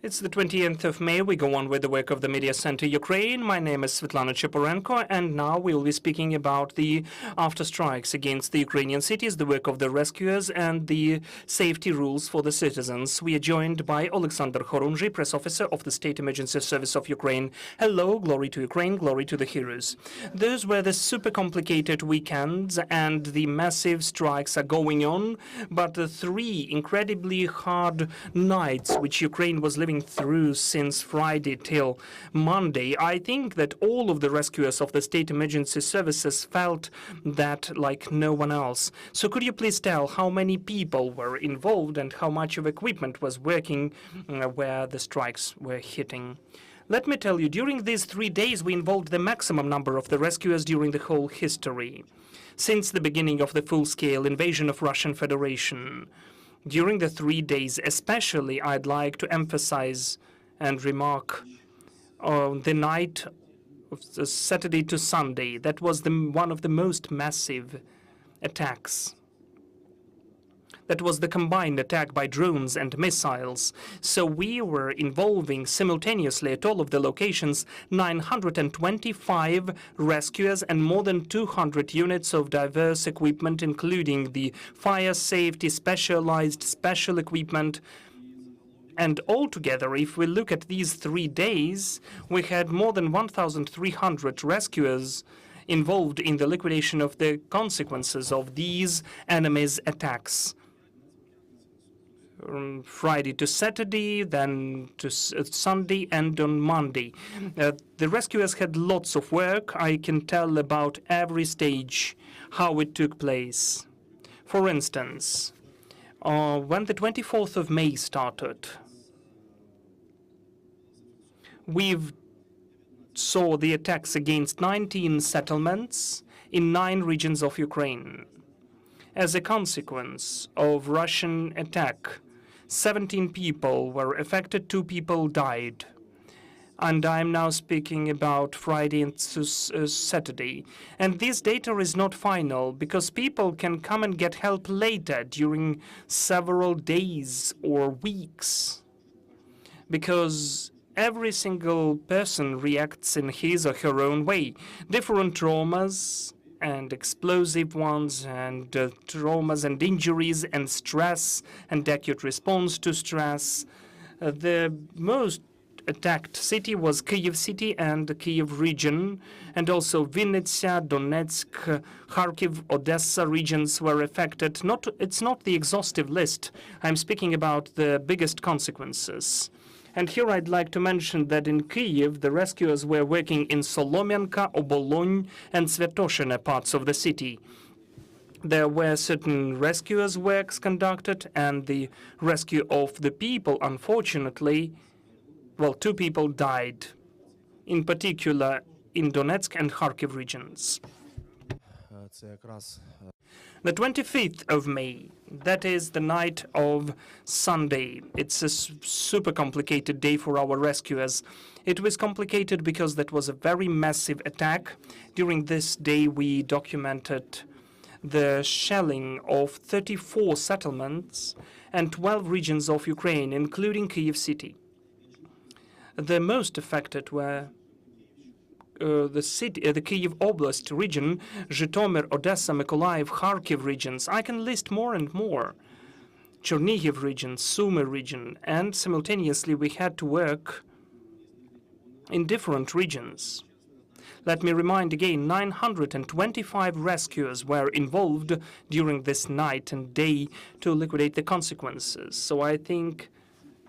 It's the 20th of May. We go on with the work of the Media Center Ukraine. My name is Svetlana Cheparenko, and now we will be speaking about the after strikes against the Ukrainian cities, the work of the rescuers, and the safety rules for the citizens. We are joined by Oleksandr Khorunzhyi, press officer of the State Emergency Service of Ukraine. Hello, glory to Ukraine, glory to the heroes. Those were the super complicated weekends, and the massive strikes are going on, but the three incredibly hard nights which Ukraine was living through since Friday till Monday, I think that all of the rescuers of the state emergency services felt that like no one else. So could you please tell how many people were involved and how much of equipment was working where the strikes were hitting? Let me tell you, during these 3 days we involved the maximum number of the rescuers during the whole history, since the beginning of the full-scale invasion of Russian Federation. During the 3 days especially, I'd like to emphasize and remark the night of Saturday to Sunday. That was one of the most massive attacks. That was the combined attack by drones and missiles. So we were involving simultaneously at all of the locations 925 rescuers and more than 200 units of diverse equipment, including the fire safety, specialized special equipment. And altogether, if we look at these 3 days, we had more than 1,300 rescuers involved in the liquidation of the consequences of these enemies' attacks. Friday to Saturday, then to Sunday, and on Monday. The rescuers had lots of work. I can tell about every stage, how it took place. For instance, when the 24th of May started, we saw the attacks against 19 settlements in 9 regions of Ukraine. As a consequence of Russian attack, 17 people were affected, 2 people died. And I'm now speaking about Friday and Saturday. And this data is not final because people can come and get help later during several days or weeks. Because every single person reacts in his or her own way. Different traumas and explosive ones, and traumas and injuries and stress and acute response to stress. The most attacked city was Kyiv city and the Kyiv region, and also Vinnytsia, Donetsk, Kharkiv, Odessa regions were affected. It's not the exhaustive list. I'm speaking about the biggest consequences. And here I'd like to mention that in Kyiv, the rescuers were working in Solomenka, Obolony, and Svetoshine parts of the city. There were certain rescuers' works conducted, and the rescue of the people, unfortunately, well, 2 people died, in particular in Donetsk and Kharkiv regions. The 25th of May, that is the night of Sunday. It's a super complicated day for our rescuers. It was complicated because that was a very massive attack. During this day, we documented the shelling of 34 settlements and 12 regions of Ukraine, including Kyiv city. The most affected were the Kyiv Oblast region, Zhytomyr, Odessa, Mykolaiv, Kharkiv regions. I can list more and more. Chernihiv region, Sumy region, and simultaneously we had to work in different regions. Let me remind again, 925 rescuers were involved during this night and day to liquidate the consequences. So I think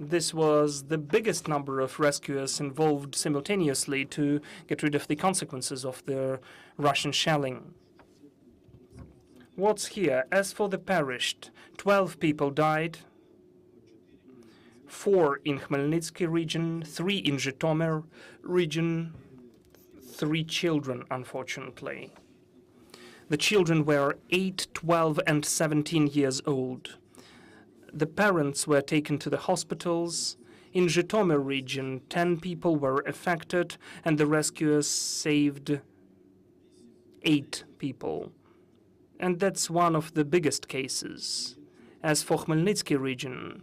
this was the biggest number of rescuers involved simultaneously to get rid of the consequences of the Russian shelling. What's here? As for the perished, 12 people died, 4 in Khmelnytsky region, 3 in Zhytomyr region, 3 children, unfortunately. The children were 8, 12, and 17 years old. The parents were taken to the hospitals. In Zhytomyr region, 10 people were affected, and the rescuers saved 8 people. And that's one of the biggest cases. As for Khmelnytsky region,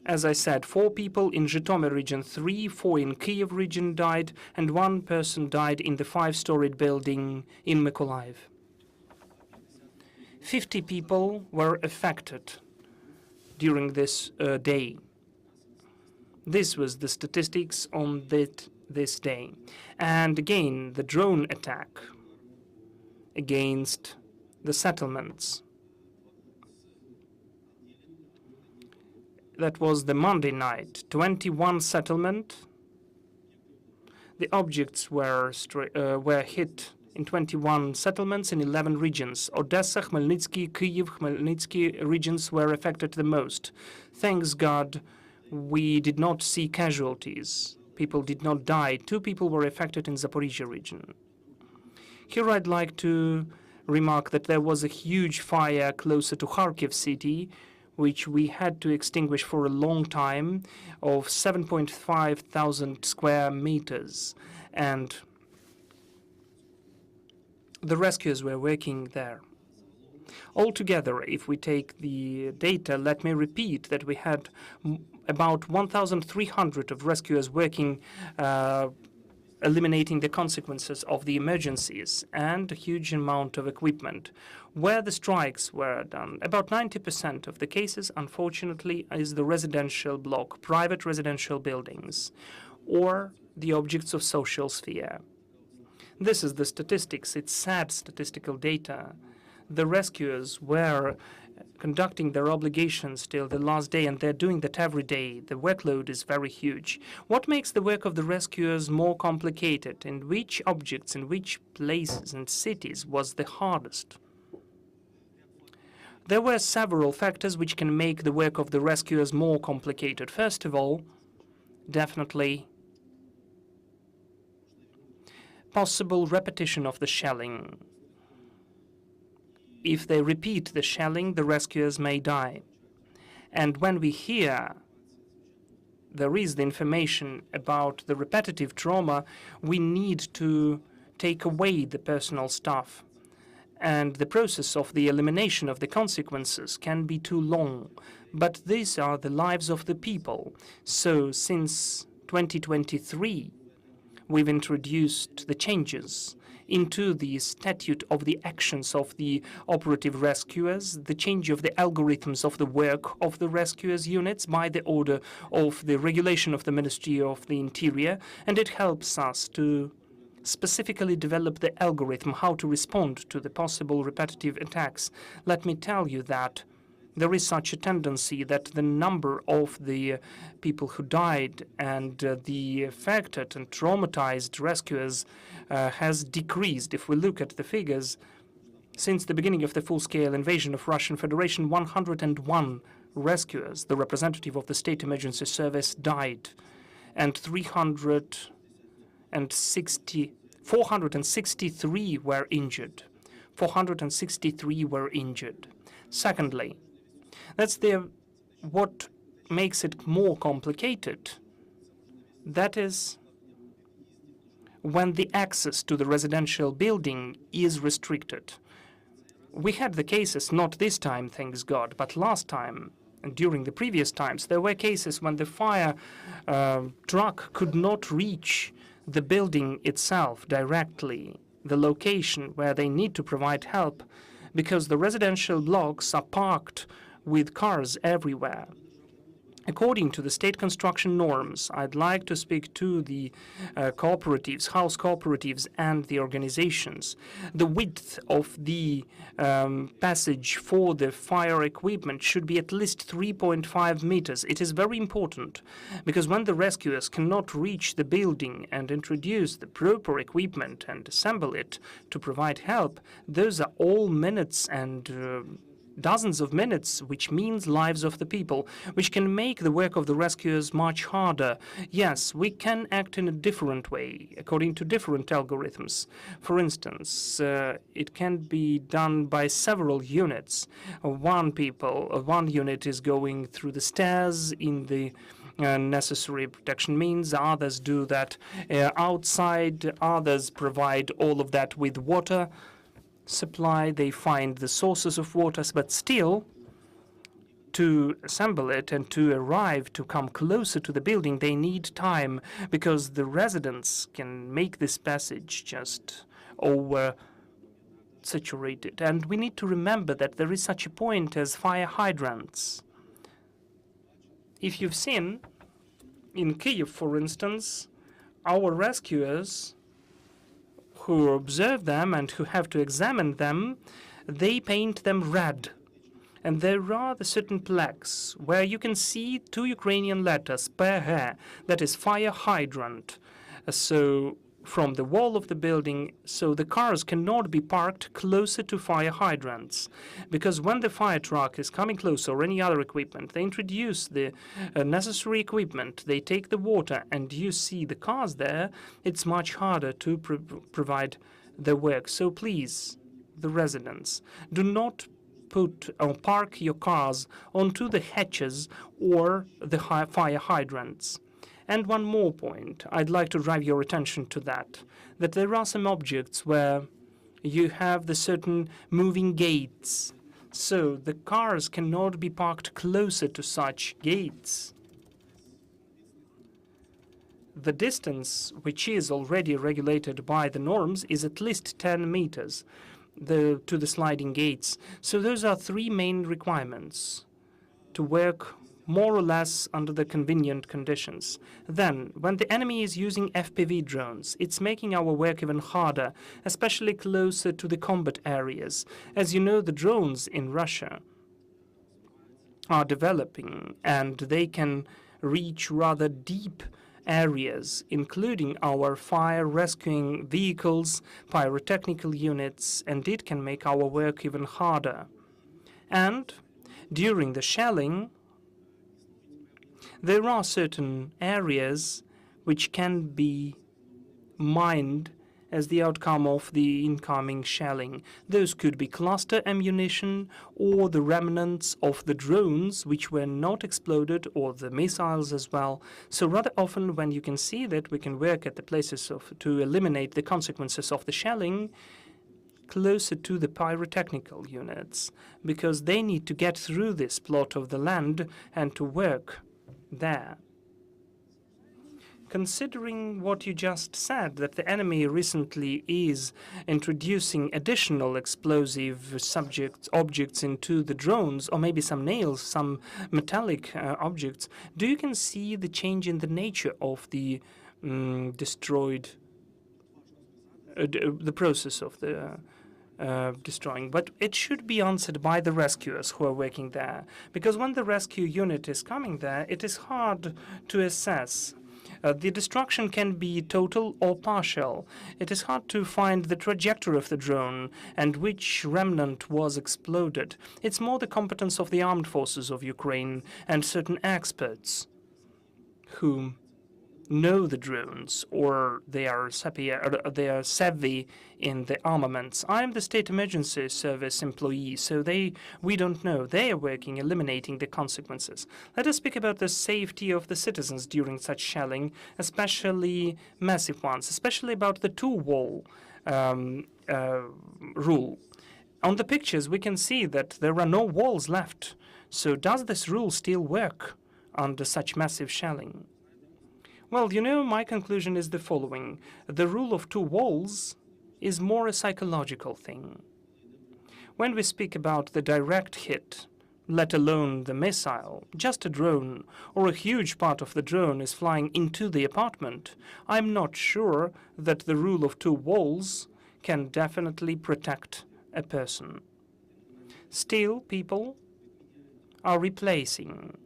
As I said, 4 people in Zhytomyr region, 3, 4 in Kyiv region died, and 1 person died in the 5-storied building in Mykolaiv. 50 people were affected during this day. This was the statistics on this day. And again, the drone attack against the settlements. That was the Monday night. 21 settlement. The objects were hit in 21 settlements in 11 regions. Odessa, Khmelnytsky, Kyiv, Khmelnytsky regions were affected the most. Thanks God, we did not see casualties. People did not die. 2 people were affected in Zaporizhzhia region. Here I'd like to remark that there was a huge fire closer to Kharkiv city, which we had to extinguish for a long time, of 7.5 thousand square meters. And the rescuers were working there. Altogether, if we take the data, let me repeat that we had about 1,300 of rescuers working, eliminating the consequences of the emergencies, and a huge amount of equipment. Where the strikes were done, about 90% of the cases, unfortunately, is the residential block, private residential buildings, or the objects of social sphere. This is the statistics. It's sad statistical data. The rescuers were conducting their obligations till the last day, and they're doing that every day. The workload is very huge. What makes the work of the rescuers more complicated? In which objects, in which places and cities was the hardest? There were several factors which can make the work of the rescuers more complicated. First of all, definitely possible repetition of the shelling. If they repeat the shelling, the rescuers may die. And when we hear there is the information about the repetitive trauma, we need to take away the personal stuff. And the process of the elimination of the consequences can be too long. But these are the lives of the people. So since 2023, we've introduced the changes into the statute of the actions of the operative rescuers, the change of the algorithms of the work of the rescuers units by the order of the regulation of the Ministry of the Interior, and it helps us to specifically develop the algorithm how to respond to the possible repetitive attacks. Let me tell you that there is such a tendency that the number of the people who died and the affected and traumatized rescuers has decreased. If we look at the figures, since the beginning of the full-scale invasion of Russian Federation, 101 rescuers, the representative of the State Emergency Service, died, and 463 were injured. 463 were injured. Secondly, that's what makes it more complicated. That is when the access to the residential building is restricted. We had the cases, not this time, thanks God, but last time, and during the previous times, there were cases when the fire truck could not reach the building itself directly, the location where they need to provide help, because the residential blocks are parked with cars everywhere. According to the state construction norms, I'd like to speak to the cooperatives, house cooperatives, and the organizations. The width of the passage for the fire equipment should be at least 3.5 meters. It is very important because when the rescuers cannot reach the building and introduce the proper equipment and assemble it to provide help, those are all minutes and dozens of minutes, which means lives of the people, which can make the work of the rescuers much harder. Yes, we can act in a different way, according to different algorithms. For instance, it can be done by several units. One unit is going through the stairs in the necessary protection means. Others do that outside. Others provide all of that with water supply. They find the sources of water, but still to assemble it and to arrive, to come closer to the building, they need time, because the residents can make this passage just over saturated. And we need to remember that there is such a point as fire hydrants. If you've seen, in Kyiv, for instance, our rescuers who observe them and who have to examine them, they paint them red. And there are the certain plaques where you can see 2 Ukrainian letters, PH, that is fire hydrant. So from the wall of the building, so the cars cannot be parked closer to fire hydrants. Because when the fire truck is coming closer, or any other equipment, they introduce the necessary equipment, they take the water, and you see the cars there, it's much harder to provide the work. So please, the residents, do not put or park your cars onto the hatches or the fire hydrants. And one more point, I'd like to drive your attention to that there are some objects where you have the certain moving gates. So the cars cannot be parked closer to such gates. The distance, which is already regulated by the norms, is at least 10 meters to the sliding gates. So those are 3 main requirements to work more or less under the convenient conditions. Then, when the enemy is using FPV drones, it's making our work even harder, especially closer to the combat areas. As you know, the drones in Russia are developing, and they can reach rather deep areas, including our fire rescuing vehicles, pyrotechnical units, and it can make our work even harder. And during the shelling, there are certain areas which can be mined as the outcome of the incoming shelling. Those could be cluster ammunition or the remnants of the drones which were not exploded, or the missiles as well. So rather often, when you can see that we can work at the places to eliminate the consequences of the shelling closer to the pyrotechnical units, because they need to get through this plot of the land and to work there. Considering what you just said, that the enemy recently is introducing additional explosive objects into the drones, or maybe some nails, some metallic objects, do you can see the change in the nature of the destroyed, the process of the destroying? But it should be answered by the rescuers who are working there, because when the rescue unit is coming there, it is hard to assess. The destruction can be total or partial. It is hard to find the trajectory of the drone and which remnant was exploded. It's more the competence of the armed forces of Ukraine and certain experts who know the drones, or they are savvy in the armaments. I'm the State Emergency Service employee, so we don't know. They are working, eliminating the consequences. Let us speak about the safety of the citizens during such shelling, especially massive ones, especially about the two-wall rule. On the pictures, we can see that there are no walls left. So does this rule still work under such massive shelling? Well, you know, my conclusion is the following. The rule of two walls is more a psychological thing. When we speak about the direct hit, let alone the missile, just a drone or a huge part of the drone is flying into the apartment, I'm not sure that the rule of two walls can definitely protect a person. Still, people are replacing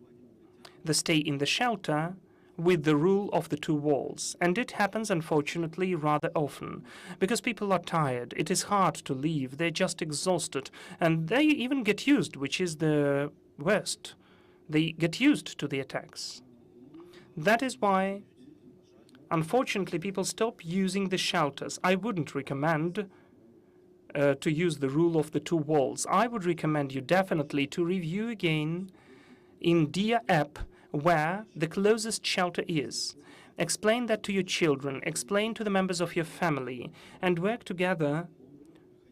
the stay in the shelter with the rule of the two walls. And it happens, unfortunately, rather often, because people are tired. It is hard to leave. They're just exhausted. And they even get used, which is the worst. They get used to the attacks. That is why, unfortunately, people stop using the shelters. I wouldn't recommend to use the rule of the two walls. I would recommend you definitely to review again in Dia app where the closest shelter is. Explain that to your children, explain to the members of your family, and work together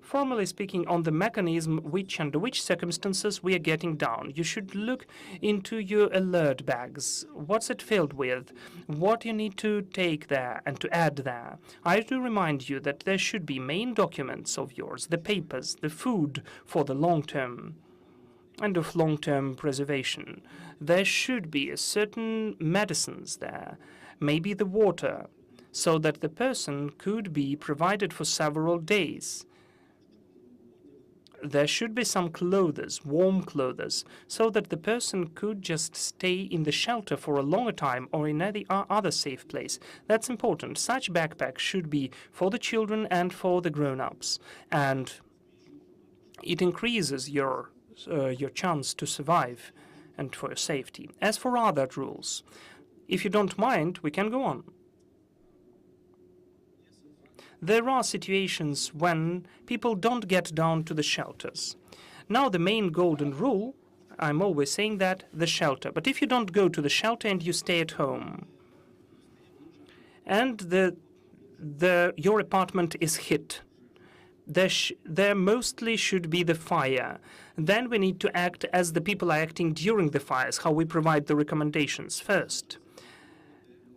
formally speaking, on the mechanism under which circumstances we are getting down. You should look into your alert bags. What's it filled with? What you need to take there and to add there. I do remind you that there should be main documents of yours, the papers, the food for the long term and of long-term preservation. There should be certain medicines there, maybe the water, so that the person could be provided for several days. There should be some clothes, warm clothes, so that the person could just stay in the shelter for a longer time or in any other safe place. That's important. Such backpacks should be for the children and for the grown-ups, and it increases your chance to survive and for your safety. As for other rules, if you don't mind, we can go on. There are situations when people don't get down to the shelters. Now, the main golden rule, I'm always saying that, the shelter. But if you don't go to the shelter and you stay at home, and your apartment is hit, there mostly should be the fire. Then we need to act as the people are acting during the fires, how we provide the recommendations. First,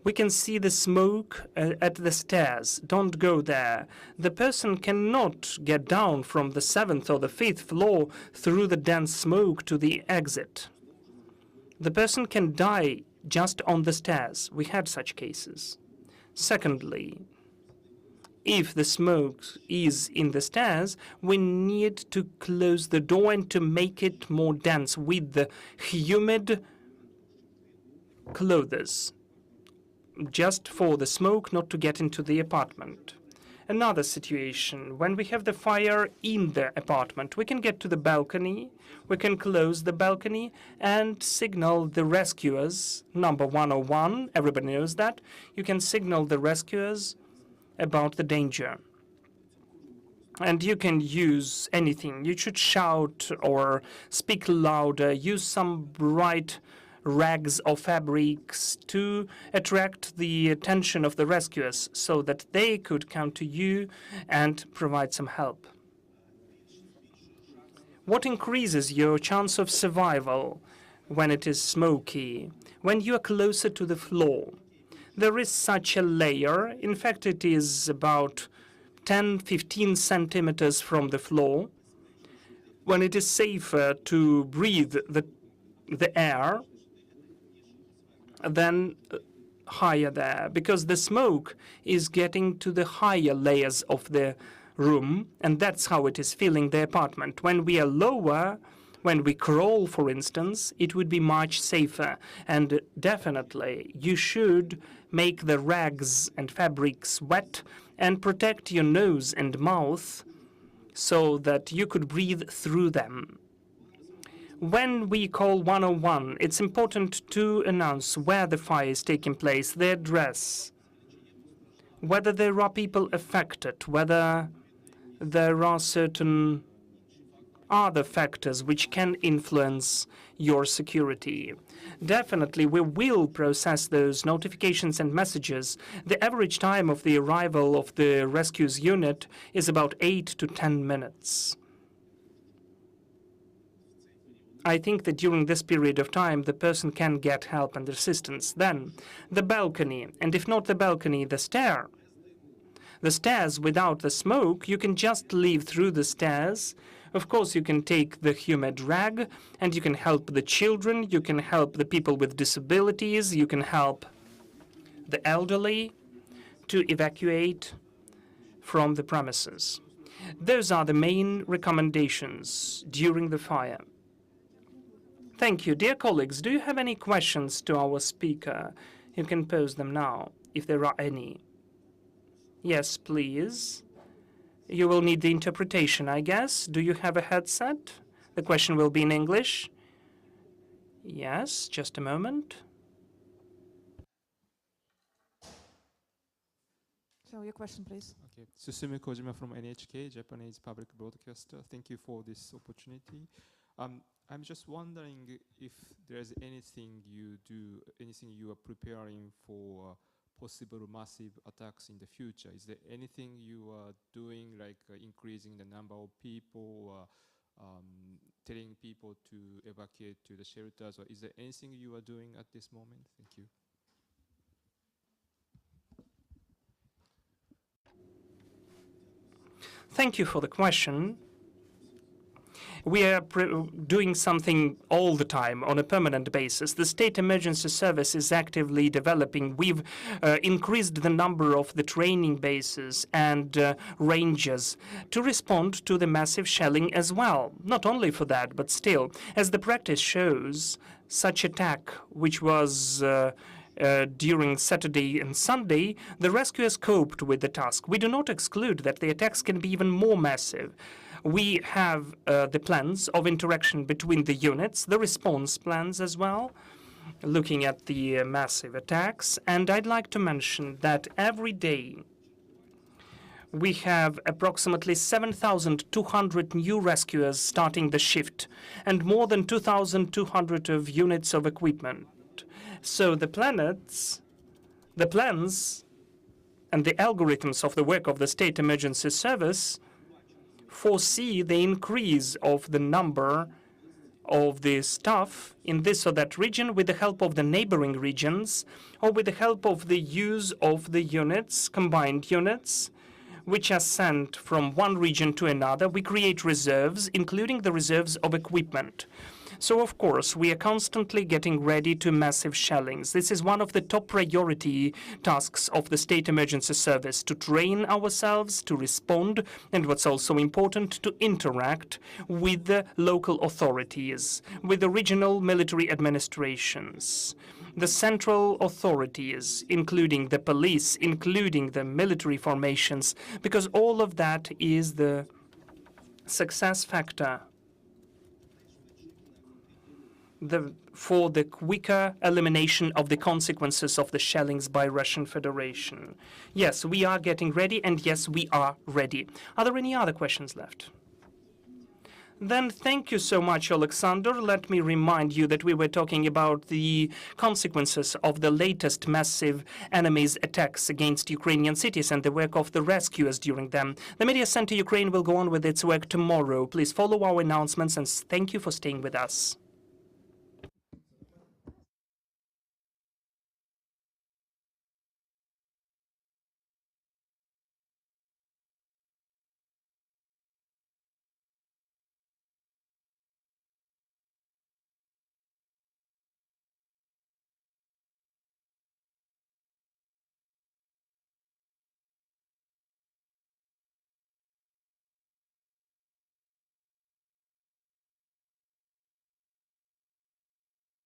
we can see the smoke at the stairs. Don't go there. The person cannot get down from the 7th or the 5th floor through the dense smoke to the exit. The person can die just on the stairs. We had such cases. Secondly, if the smoke is in the stairs, we need to close the door and to make it more dense with the humid clothes, just for the smoke not to get into the apartment. Another situation, when we have the fire in the apartment, we can get to the balcony, we can close the balcony and signal the rescuers, number 101, everybody knows that. You can signal the rescuers about the danger. And you can use anything. You should shout or speak louder, use some bright rags or fabrics to attract the attention of the rescuers so that they could come to you and provide some help. What increases your chance of survival when it is smoky? When you are closer to the floor. There is such a layer. In fact, it is about 10-15 centimeters from the floor. When it is safer to breathe the air, then higher there, because the smoke is getting to the higher layers of the room, and that's how it is filling the apartment. When we are lower, when we crawl, for instance, it would be much safer. And definitely, you should make the rags and fabrics wet and protect your nose and mouth so that you could breathe through them. When we call 101, it's important to announce where the fire is taking place, the address, whether there are people affected, whether there are certain other factors which can influence your security. Definitely, we will process those notifications and messages. The average time of the arrival of the rescues unit is about 8 to 10 minutes. I think that during this period of time, the person can get help and assistance. Then, the balcony, and if not the balcony, the stair. The stairs without the smoke, you can just leave through the stairs. Of course, you can take the humid rag, and you can help the children, you can help the people with disabilities, you can help the elderly to evacuate from the premises. Those are the main recommendations during the fire. Thank you. Dear colleagues, do you have any questions to our speaker? You can pose them now, if there are any. Yes, please. You will need the interpretation, I guess. Do you have a headset? The question will be in English. Yes, just a moment. So your question, please. Okay, Susumi Kojima from NHK, Japanese public broadcaster. Thank you for this opportunity. I'm just wondering if there's anything you are preparing for possible massive attacks in the future. Is there anything you are doing, like increasing the number of people, telling people to evacuate to the shelters, or is there anything you are doing at this moment? Thank you. Thank you for the question. We are doing something all the time on a permanent basis. The State Emergency Service is actively developing. We've increased the number of the training bases and ranges to respond to the massive shelling as well. Not only for that, but still, as the practice shows, such attack, which was during Saturday and Sunday, the rescuers coped with the task. We do not exclude that the attacks can be even more massive. We have the plans of interaction between the units, the response plans as well, looking at the massive attacks. And I'd like to mention that every day we have approximately 7,200 new rescuers starting the shift and more than 2,200 of units of equipment. So the plans and the algorithms of the work of the State Emergency Service foresee the increase of the number of the staff in this or that region with the help of the neighboring regions or with the help of the use of the units, combined units, which are sent from one region to another. We create reserves, including the reserves of equipment. So, of course, we are constantly getting ready to massive shellings. This is one of the top priority tasks of the State Emergency Service, to train ourselves, to respond, and what's also important, to interact with the local authorities, with the regional military administrations, the central authorities, including the police, including the military formations, because all of that is the success factor for the quicker elimination of the consequences of the shellings by Russian Federation. Yes, we are getting ready, and yes, we are ready. Are there any other questions left? Then thank you so much, Oleksandr. Let me remind you that we were talking about the consequences of the latest massive enemy's attacks against Ukrainian cities and the work of the rescuers during them. The Media Center Ukraine will go on with its work tomorrow. Please follow our announcements, and thank you for staying with us.